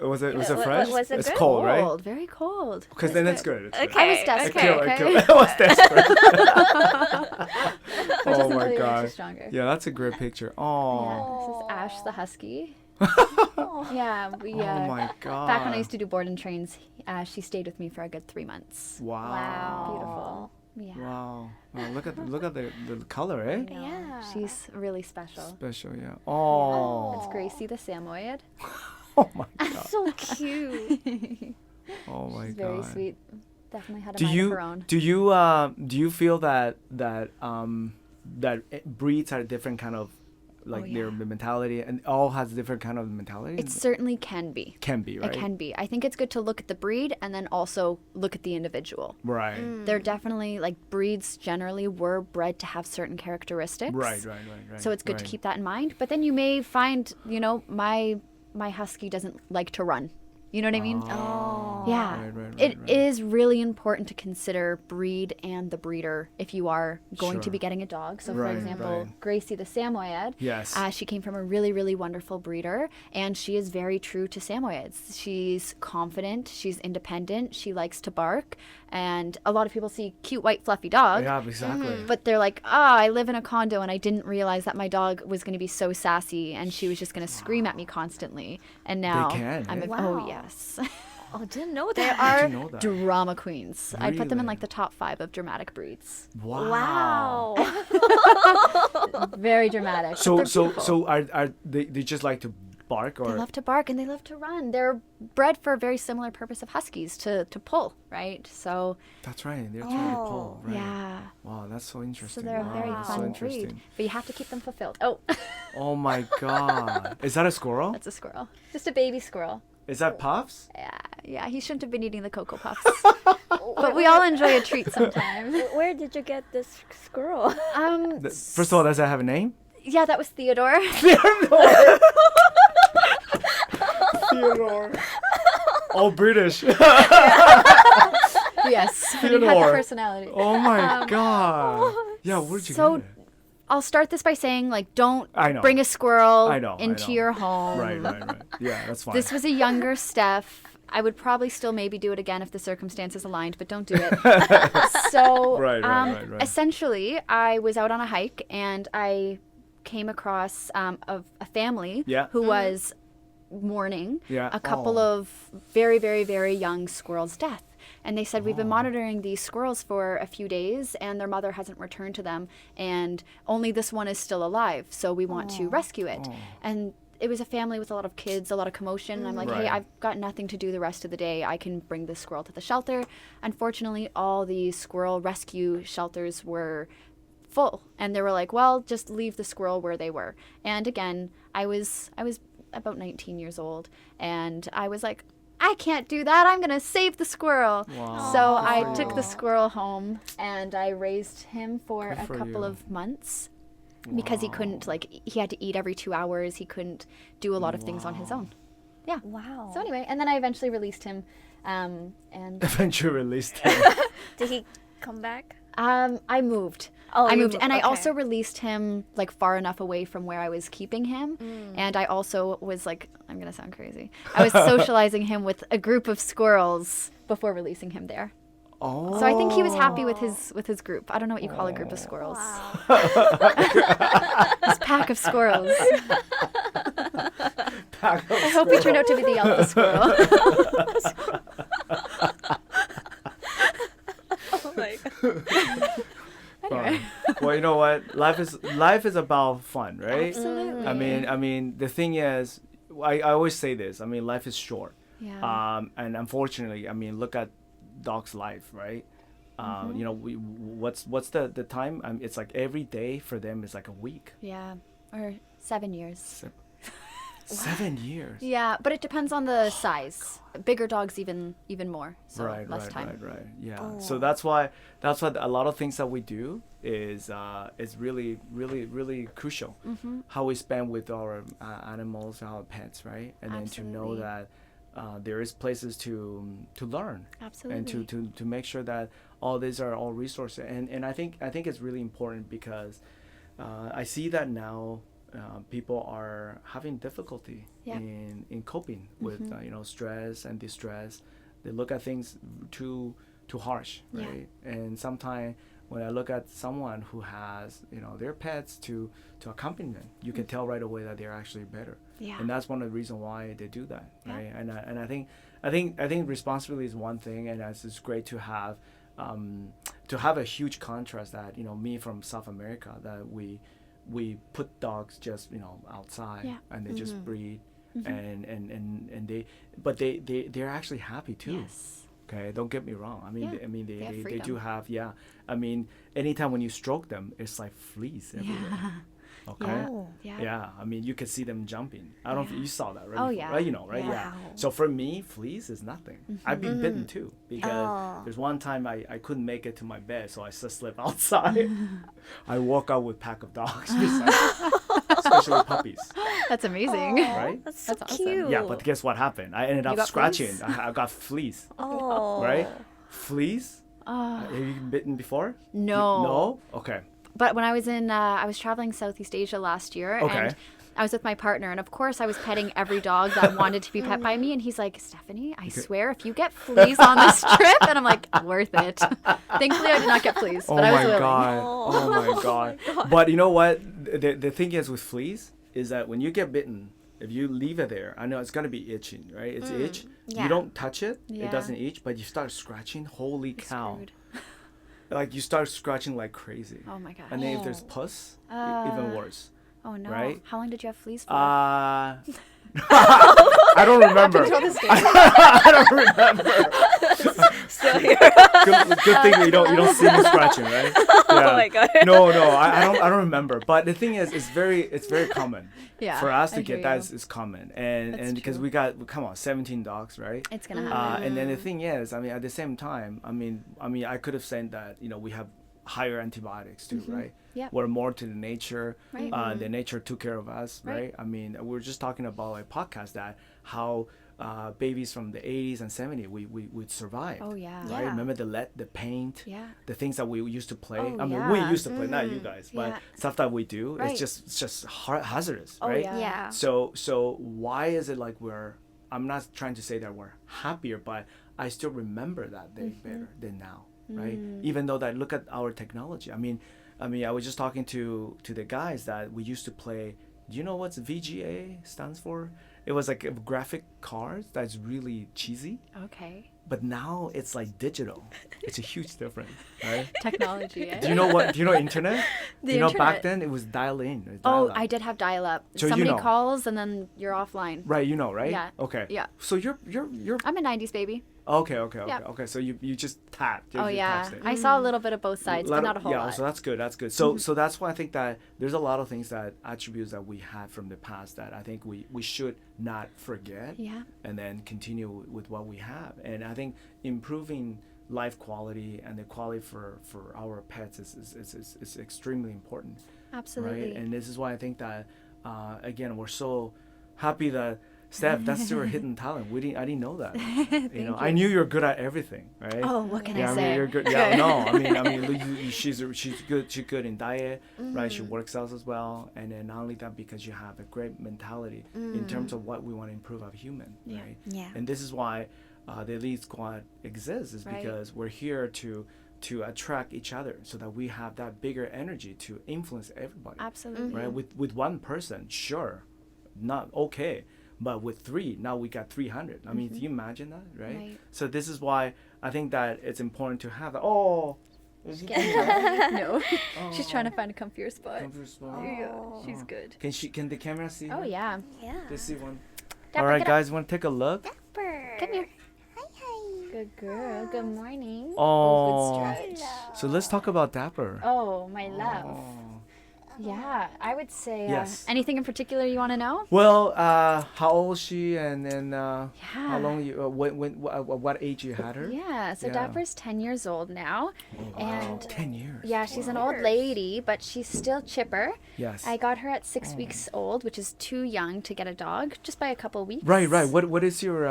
fresh? Was it it's good? cold, right? Cold, very cold. Because then it's good. It's good. Okay. I was desperate. I Okay. killed. I was desperate. Which Oh doesn't my really make you god. stronger. Yeah, that's a great picture. Yeah, Oh. this is Ash the husky. Yeah, we. Oh my god. Back when I used to do board and trains, she stayed with me for a good 3 months. Wow. Wow. Beautiful. Yeah. Wow. Oh, look at the color, eh? No, Yeah. she's really special. Special, yeah. Oh. It's Gracie the Samoyed. Oh my god. So cute. Oh my She's god. very sweet. Definitely had a Do mind of you her own. do you feel that breeds are different kind of like Oh, their yeah. mentality and all has different kind of mentality? It certainly can be. can be, right? It can be. I think it's good to look at the breed and then also look at the individual. Right. They're definitely like breeds generally were bred to have certain characteristics. Right. So it's good to right. keep that in mind. But then you may find, my husky doesn't like to run. You know what I mean? Oh. Yeah. Right, It right. is really important to consider breed and the breeder if you are going to Sure. be getting a dog. So, Right, for example, right. Gracie the Samoyed, Yes. she came from a really, really wonderful breeder, and she is very true to Samoyeds. She's confident, she's independent, she likes to bark, and a lot of people see cute, white, fluffy dog. Yeah, exactly. But they're like, I live in a condo and I didn't realize that my dog was going to be so sassy and she was just going to scream at me constantly. And now can, I'm eh? oh Wow. yes. Oh, didn't know They that. are know that? drama queens. I'd put them in Really? like the top 5 of dramatic breeds. Wow. Wow. Very dramatic. but So they're so beautiful. so are they just like to bark or They love to bark and they love to run. They're bred for a very similar purpose of huskies to pull, right? So That's right. They're trying to pull, right? yeah. Wow, that's so So interesting. they're a wow, very that's fun so breed. interesting. But you have to keep them fulfilled. Oh, Oh my god. Is that a squirrel? that's a squirrel. Just a baby squirrel. Is that Puffs? Yeah, he shouldn't have been eating the Cocoa Puffs. But we all enjoy a treat sometimes. Where did you get this squirrel? First of all, does that have a name? Yeah, that was Theodore. Theodore. All British. Yes, he had the Theodore. personality. Oh my god. Yeah, where'd you so- get it? I'll start this by saying, like, don't I know. bring a squirrel I know, I into know. your home. Right. Yeah, that's fine. This was a younger Steph. I would probably still maybe do it again if the circumstances aligned, but don't do it. So, Right. essentially, I was out on a hike and I came across a family Yeah. who was mourning Yeah. a couple Oh. of very, very, very young squirrels' death. And they said, we've been monitoring these squirrels for a few days and their mother hasn't returned to them. And only this one is still alive. So we want to rescue it. And it was a family with a lot of kids, a lot of commotion. And I'm like, hey, Right. I've got nothing to do the rest of the day. I can bring this squirrel to the shelter. Unfortunately, all the squirrel rescue shelters were full. And they were like, well, just leave the squirrel where they were. And again, I was about 19 years old. And I was like, I can't do that. I'm going to save the squirrel. Wow. So Good I for took you. the squirrel home and I raised him for Good a for couple you. of months because he couldn't, like, he had to eat every 2 hours. He couldn't do a lot of things on his own. Yeah. Wow. So anyway, and then I eventually released him. And Eventually released him. Did he come back? I moved. Oh, I you moved, moved, and I okay. also released him like far enough away from where I was keeping him, and I also was like, I'm gonna sound crazy. I was socializing him with a group of squirrels before releasing him there. Oh. So I think he was happy with his group. I don't know what you call a group of squirrels. This pack of squirrels. I hope he turned out to be the alpha squirrel. Oh my god. Fun. Well, you know what? Life is about fun, right? Absolutely. I mean, the thing is, I always say this. I mean, life is short. Yeah. And unfortunately, I mean, look at dog's life, right? You know, what's the time? It's like every day for them is like a week. Yeah. Or 7 years. 7 years. Yeah, but it depends on the size. Bigger dogs even more. So Right. less time. Yeah. So that's why a lot of things that we do is really crucial. How we spend with our animals, our pets, right? And then to know Absolutely. that there is places to learn. Absolutely. And to make sure that all these are all resources. And I think it's really important because I see that now people are having difficulty Yeah. in coping with stress and distress. They look at things too harsh, Yeah. right? And sometimes when I look at someone who has their pets to accompany them, you can tell right away that they're actually better. Yeah. And that's one of the reasons why they do that, Yeah. right? And I think responsibility is one thing, and it's great to have a huge contrast that me from South America, that we put dogs just outside, Yeah. and they just breed, Mhm. and they're actually happy too. Yes. Okay, don't get me wrong. I mean, Yeah. They have they do freedom. have, yeah. I mean, anytime when you stroke them, it's like fleas everywhere. Okay. Yeah. Oh. Yeah. Yeah, I mean, you could see them jumping. I don't know if Yeah. you saw that, right? Oh, before, yeah. Right, right? Yeah. Wow. So for me, fleas is nothing. I've been bitten too, because Oh. there's one time I couldn't make it to my bed, so I just slept outside. I walk out with a pack of dogs, especially puppies, That's amazing. right? That's so That's awesome. cute. Yeah, but guess what happened? I ended up got scratching. fleas? I got fleas, Oh. right? Fleas? Oh, Have you been bitten before? no. No? Okay. But when I was I was traveling Southeast Asia last year, Okay. and I was with my partner, and of course I was petting every dog that wanted to be pet by me, and he's like, Stephanie, I swear if you get fleas on this trip, and I'm like, worth it. Thankfully I did not get fleas, Oh but I was my willing. god! Oh my god! But you know what? The thing is with fleas is that when you get bitten, if you leave it there, I know it's gonna be itching, right? It's itch. yeah. You don't touch it; Yeah. it doesn't itch. But you start scratching. Holy cow! Screwed. Like you start scratching like crazy. Oh my god. And then if there's pus, even worse. Oh no. right? How long did you have fleas for? I don't remember. Until this day. I don't remember. Still here. Good thing you don't see me scratching, right? Yeah. Oh my god. No, I don't remember. But the thing is, it's very common. Yeah, For us to I get hear that you. is common, and That's because true. we got, come on, 17 dogs, right? It's gonna happen. And then the thing is, I mean, at the same time, I mean, I could have said that we have higher antibiotics too, right? Yep. We're more to the nature. Right. The nature took care of us, right? Right. I mean, we were just talking about like podcast that how babies from the 80s and 70s we would survive. Oh yeah. Right? Yeah. Remember the lead, the paint, Yeah. the things that we used to play. Oh, I mean, yeah. we used to play, not you guys, but Yeah. stuff that we do. Right. It's just hazardous, Oh, right? yeah. Yeah. So why is it like I'm not trying to say that we're happier, but I still remember that day better than now, right? Even though that, look at our technology. I mean, I was just talking to the guys that we used to play. Do you know what's VGA stands for? It was like a graphic cards that's really cheesy, Okay. but now it's like digital. It's a huge difference, right? Technology. Eh? Do you know internet? The you know, back internet. then it was dial in. It was Oh, dial-up. I did have dial-up. So you Somebody know. calls and then you're offline. Right, right? Yeah. Okay. Yeah. So you're I'm a 90s baby. okay. Yeah. Okay. So you just tapped. Oh yeah. I saw a little bit of both sides, but not a whole yeah, lot. so that's good. That's good. So that's why I think that there's a lot of things, that attributes that we had from the past, that I think we should not forget. Yeah. And then continue with what we have. And I think improving life quality and the quality for our pets is extremely important. Absolutely. Right? And this is why I think that again, we're so happy that Steph, that's your hidden talent. I didn't know that. I knew you're good at everything, right? Oh, what can Yeah, I I say? mean, you're good. Yeah, no, I mean, she's good. She's good in diet, right? She works out as well, and then not only that, because you have a great mentality in terms of what we want to improve as human, Yeah. right? Yeah. And this is why the Elite Squad exists, is Right. because we're here to attract each other, so that we have that bigger energy to influence everybody, Absolutely. right? With one person, sure, not okay. But with 3, now we got 300. I mean, do you imagine that, right? Right. So this is why I think that it's important to have that. Oh, is he No. She's trying to find a comfier spot. comfort spot? Yeah, she's good. Can the camera see? Oh her? yeah. Yeah. Let's see one. Dapper, All right, get up. guys, want to take a look? Come here. Good girl. Good morning. Oh, Good stretch. so let's talk about Dapper. Oh, my love. Oh. Yeah, I would say. Yes. Anything in particular you want to know? Well, how old is she, and then how Yeah. long you? What age you had her? Yeah, so Yeah. Dapper's 10 years old now. And 10 years. yeah, she's an old lady, but she's still chipper. Yes. I got her at 6 weeks old, which is too young to get a dog, just by a couple weeks. Right. What is your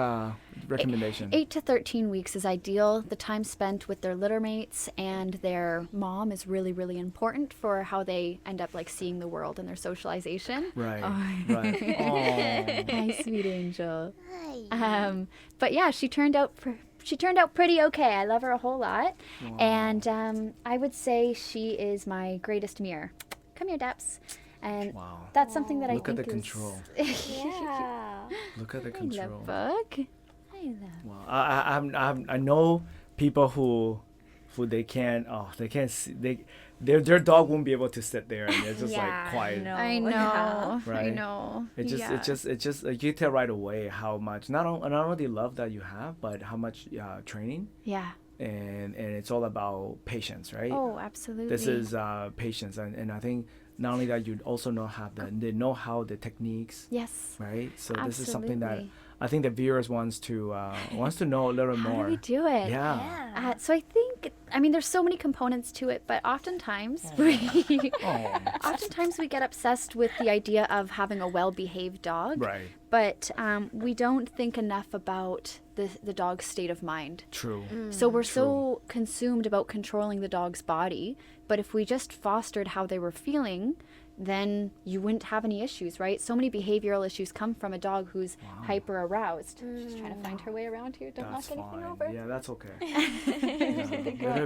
recommendation? 8 to 13 weeks is ideal. The time spent with their litter mates and their mom is really, really important for how they end up like seeing the world and their socialization. Right. Oh. Right. Oh. My sweet angel. Hi. But yeah, she turned out pretty okay. I love her a whole lot, and I would say she is my greatest mirror. Come here, Daps. And Wow. that's something that Look I at think the is. control. Yeah. Look at the I control. love Book. I love. Wow. I know people who they can't see their dog won't be able to sit there and it's just like quiet. no. I know. Yeah. I Right. know. It just like you tell right away how much not only love that you have, but how much training Yeah. and it's all about patience, right? Oh, absolutely. This is patience, and I think not only that you also they know how the techniques, Yes. right? So this is something that Absolutely. I think the viewers wants to know a little How more. do we do it? Yeah. So I think, there's so many components to it, but oftentimes Oh. oftentimes we get obsessed with the idea of having a well-behaved dog, Right. but we don't think enough about the dog's state of mind. True. So we're so consumed about controlling the dog's body, but if we just fostered how they were feeling, then you wouldn't have any issues, right? So many behavioral issues come from a dog who's hyper aroused. She's trying to find her way around here. Don't That's knock anything fine. over. Yeah, that's okay. Let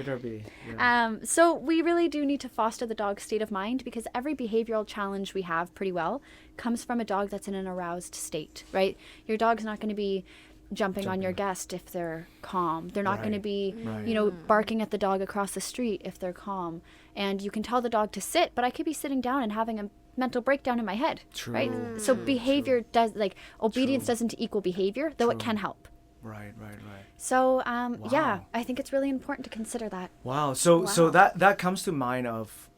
her be. Yeah. So we really do need to foster the dog's state of mind because every behavioral challenge we have pretty well comes from a dog that's in an aroused state, right? Your dog's not going to be jumping on your guest if they're calm. They're not going to Right. be, Right. barking at the dog across the street if they're calm. And you can tell the dog to sit, but I could be sitting down and having a mental breakdown in my head, right? True, So true, behavior does, obedience True. doesn't equal behavior, though it True. can help. Right. So, yeah, Wow. I think it's really important to consider that. Wow. So Wow. that comes to mind of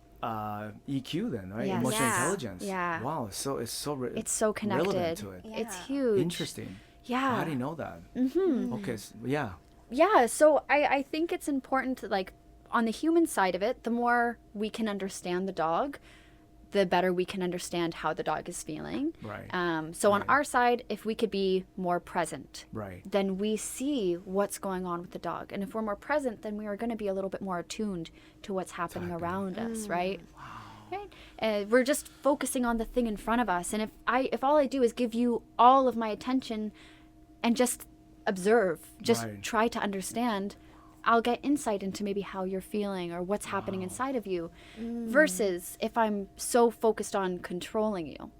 EQ then, right? Yes. Emotional Yeah. intelligence. Yeah. Wow. So it's so It's so connected. relevant to it. It's Yeah. huge. Interesting. Yeah. I didn't know that. Mm-hmm. Okay. Yeah. Yeah, so I think it's important to, on the human side of it, the more we can understand the dog, the better we can understand how the dog is feeling. Right. So on Right. our side, if we could be more present, Right. then we see what's going on with the dog. And if we're more present, then we are going to be a little bit more attuned to what's happening around us, right? Right? We're just focusing on the thing in front of us. And if all I do is give you all of my attention and just observe, just Right. try to understand, I'll get insight into maybe how you're feeling or what's happening inside of you. Versus if I'm so focused on controlling you,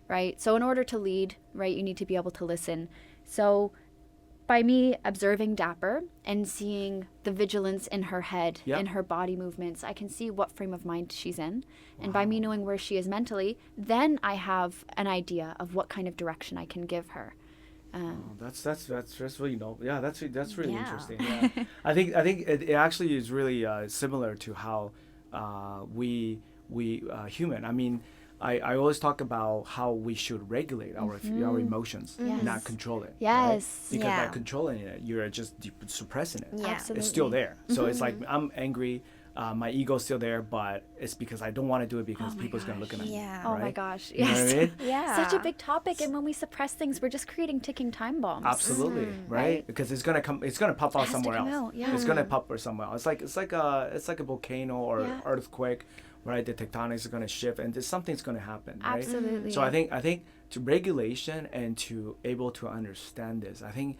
right? So in order to lead, right, you need to be able to listen. So by me observing Dapper and seeing the vigilance in her head, Yep. in her body movements, I can see what frame of mind she's in. And by me knowing where she is mentally, then I have an idea of what kind of direction I can give her. Oh, that's really yeah, that's really Yeah. interesting. Yeah. I think it actually is really similar to how we human. I mean, I always talk about how we should regulate our emotions, Yes. not control it. Yes. Right? Because Yeah. by controlling it, you're just suppressing it. Yeah. Absolutely. It's still there. So it's like I'm angry. My ego's still there, but it's because I don't want to do it because Oh my people's gonna look at me. Yeah. Oh my right? gosh. You know what I Yes. mean? Yeah. Such a big topic, and when we suppress things, we're just creating ticking time bombs. Absolutely, right? Right? Because it's gonna pop out has to somewhere come else. out, yeah. It's gonna pop or somewhere else. It's like a volcano or Yeah. earthquake, right? The tectonics are gonna shift, and something's gonna happen, right? Absolutely. So I think to regulation and to able to understand this, I think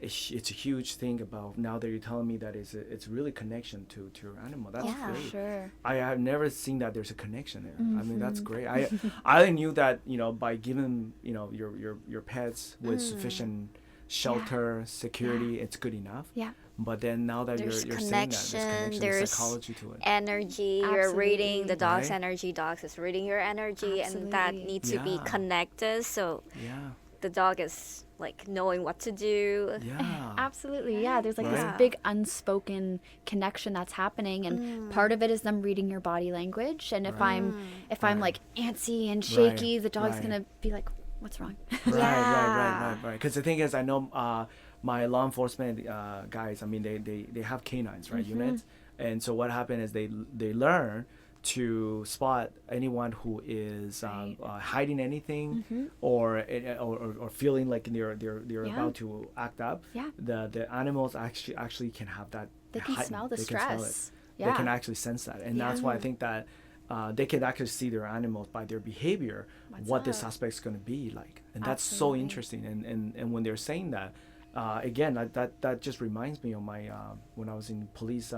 it's a huge thing about now that you're telling me that it's really connection to your animal. That's Yeah. great. Sure. I have never seen that there's a connection there. I mean, that's great. I knew that by giving your pets with sufficient shelter, security, it's good enough. Yeah. But then now that There's you're saying that there's connection, connection, there's psychology to it. Energy, you're reading the dog's Right. energy, dogs is reading your energy, and that Absolutely. needs to be Yeah. connected. So Yeah, the dog is like knowing what to do. yeah. Absolutely. Yeah. There's like Right. this big unspoken connection that's happening, and part of it is them reading your body language. And if I'm Right. like antsy and shaky, the dog's right. gonna be like, "What's wrong?" Right. Because the thing is, I know my law enforcement guys. I mean, they have canines, right? Units, and so what happened is they learn to spot anyone who is Right. hiding anything Mhm. or feeling like they're Yeah. about to act up. Yeah. The animals actually can have that. They can smell the they can smell it. stress. They Yeah. can actually sense that, and that's why I think that they can actually see their animals by their behavior, What's what this up? aspect's going to be like, and that's so Absolutely. interesting. And when they're saying that, again, that just reminds me of my when I was in police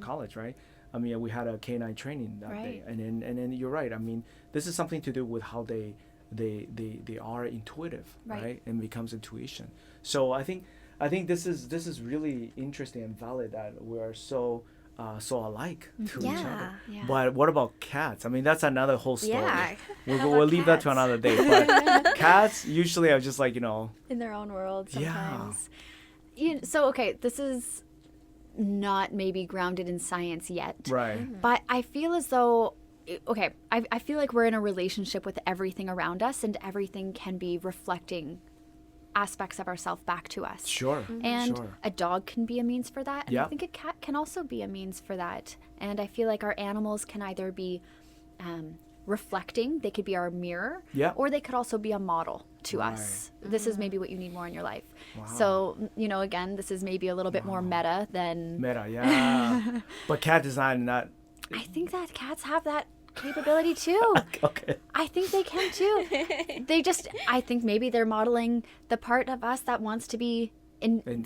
college, right? I mean, we had a canine training that day, Right. and then you're right. I mean, this is something to do with how they are intuitive, Right. right? And becomes intuition. So I think this is really interesting and valid that we are so alike to each Yeah. other. Yeah. But what about cats? I mean, that's another whole story. Yeah. We'll, How we'll about leave that to cats? another day. But cats usually are just like, In their own world Yeah. sometimes. So okay, this is not maybe grounded in science yet. right. But I feel as though, okay, I feel like we're in a relationship with everything around us, and everything can be reflecting aspects of ourselves back to us. Sure. And sure. a dog can be a means for that. And I Yep. think a cat can also be a means for that. And I feel like our animals can either be reflecting, they could be our mirror, Yep. or they could also be a model to Right. us. This is maybe what you need more in your life. Wow. So, again, this is maybe a little bit more meta than. Meta, yeah. But cat design, not I think that cats have that capability too. okay. I think they can too. I think maybe they're modeling the part of us that wants to be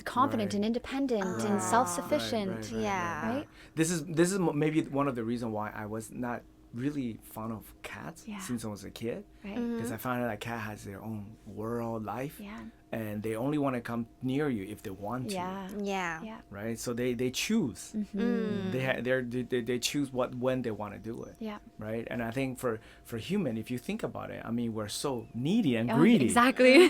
confident right. and independent and self-sufficient. Yeah. Right? This is maybe one of the reasons why I was not really fond of cats Yeah. since I was a kid, Right? because I found out that cat has their own world life, Yeah. and they only want to come near you if they want to, Yeah. Yeah. Yeah. right? So they choose. Mm-hmm. They choose when they want to do it, Yeah. right? And I think for human, if you think about it, I mean, we're so needy and Oh, greedy, Exactly.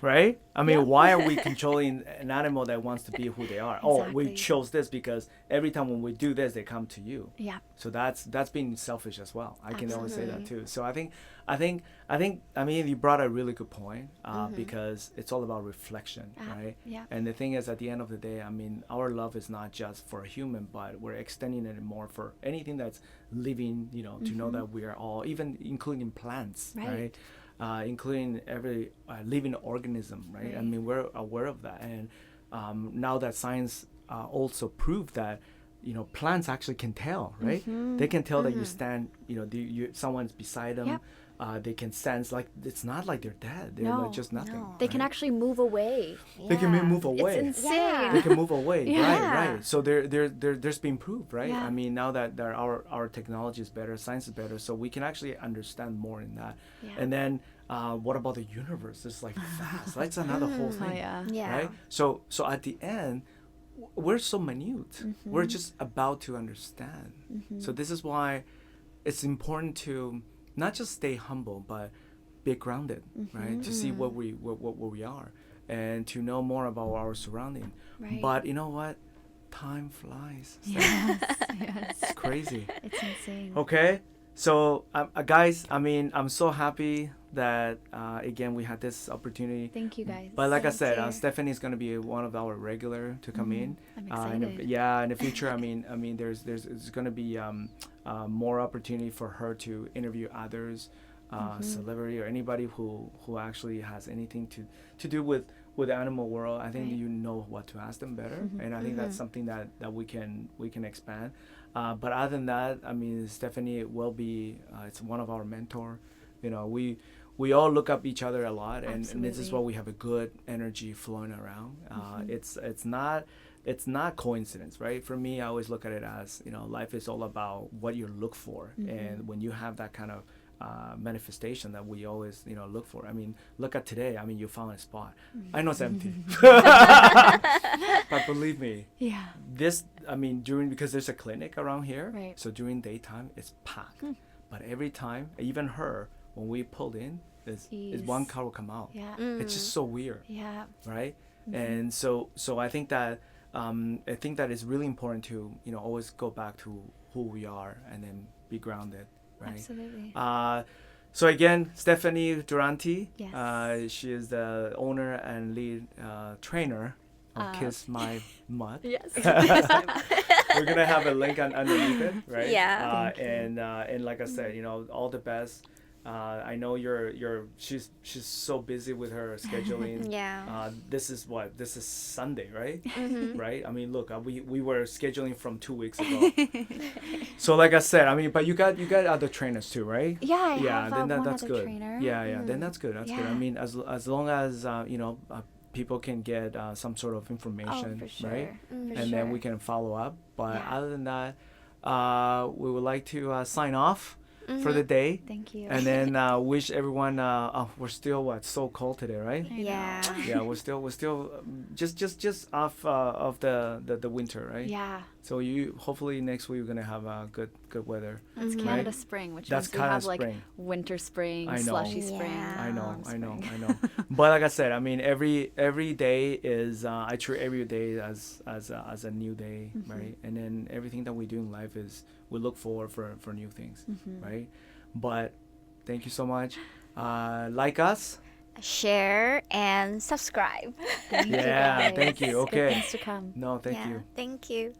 right? I mean, why are we controlling an animal that wants to be who they are? Oh, we Exactly. chose this because every time when we do this, they come to you. Yeah. So that's being selfish as well. I can always say that Absolutely. too. So I mean, you brought a really good point because it's all about reflection, right? Yeah. And the thing is, at the end of the day, I mean, our love is not just for a human, but we're extending it more for anything that's living. To know that we are all, even including plants, Right. including every living organism, right? I Right. mean, we're aware of that, and now that science also proved that plants actually can tell, right? They can tell that you stand, someone's beside them. Yep. They can sense, like, it's not like they're dead. They're No. like just nothing. No. They can right? actually move away. They can move away. It's insane. Yeah. They can move away. Yeah. Right. So there's been proof, right? Yeah. I mean, now that our technology is better, science is better, so we can actually understand more in that. Yeah. And then what about the universe? It's like vast. That's another whole thing. Oh, yeah. Yeah. Right. So at the end, we're so minute. We're just about to understand. So this is why it's important to not just stay humble, but be grounded, right? To see what we are, and to know more about our surrounding. Right. But you know what? Time flies. Yes. Yes. It's crazy. It's insane. Okay. So guys, I mean, I'm so happy that again we had this opportunity. Thank you guys. But like I Thank said, you. Stephanie is going to be one of our regular to come in. I'm In excited. in the future, I mean, there's going to be more opportunity for her to interview others, celebrity or anybody who actually has anything to do with the animal world. I think Right. you know what to ask them better, and I think that's something that we can expand. But other than that, I mean, Stephanie will be it's one of our mentor. We all look up each other a lot, and this is Absolutely. why we have a good energy flowing around. It's not coincidence, right? For me, I always look at it as life is all about what you look for, and when you have that kind of manifestation that we always look for. I mean, look at today. I mean, you found a spot. I know it's empty, but believe me, Yeah. because there's a clinic around here, Right. so during daytime it's packed. But every time, even her, when we pulled in, is one Jeez. car will come out. Yeah. It's just so weird, Yeah. right? And so I think that it's really important to always go back to who we are and then be grounded, right? Absolutely. So again, Stephanie Durante, Yes. she is the owner and lead trainer Kiss My Mutt. Yes. We're gonna have a link underneath it, right? Yeah. And like I said, all the best. I know she's so busy with her scheduling. Yeah. This is Sunday, right? Mm-hmm. Right? I mean, look, we were scheduling from 2 weeks ago. So like I said, I mean, but you got other trainers too, right? Yeah, I Yeah, have then one that's other good. trainer. Yeah, then that's good. That's good. I Yeah. mean, as long as people can get some sort of information, for sure. right? Mm. For And then sure. we can follow up. But Yeah. other than that, we would like to sign off for the Mhm. day. Thank you. And then wish everyone. We're still so cold today, right? I know. Yeah. Yeah, we're still just off of the winter, right? Yeah. So hopefully next week we're gonna have good weather. That's Mhm. Canada Right? spring, which That's means we Canada have like spring. winter spring, I know. slushy spring. Yeah. I know, warm I know, spring. I know. But like I said, I mean, every day is I treat every day as a new day, Mhm. right? And then everything that we do in life is we look forward for new things, Mhm. right? But thank you so much. Like us. Share and subscribe. Thank you, Yeah, guys. thank you. Good Okay. things to come. No, thank Yeah. you. Thank you.